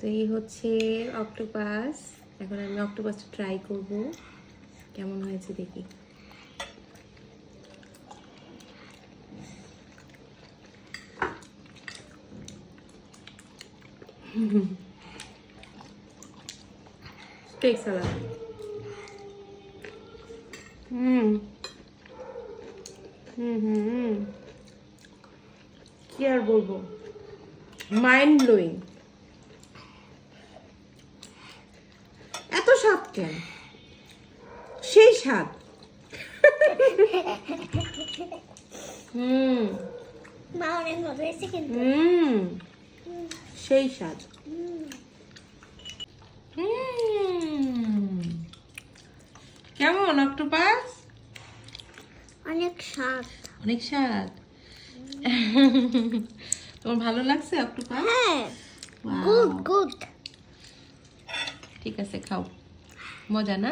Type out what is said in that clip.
তো এই হচ্ছে অক্টোপাস। এখন আমি অক্টোপাসটা ট্রাই করব, কেমন হয়েছে দেখি। স্টেক সালাদ। কি আর বলবো, মাইন্ড ব্লোয়িং। এত স্বাদ কেন? সেই স্বাদ। মা অনেক মজা হয়েছে কিন্তু। সেই স্বাদ। কেমন অক্টোপাস? অনেক স্বাদ। অনেক স্বাদ। তোমার ভালো লাগছে অক্টোপাস? হ্যাঁ, Wow. Good good. ঠিক আছে, খাও। মজা না?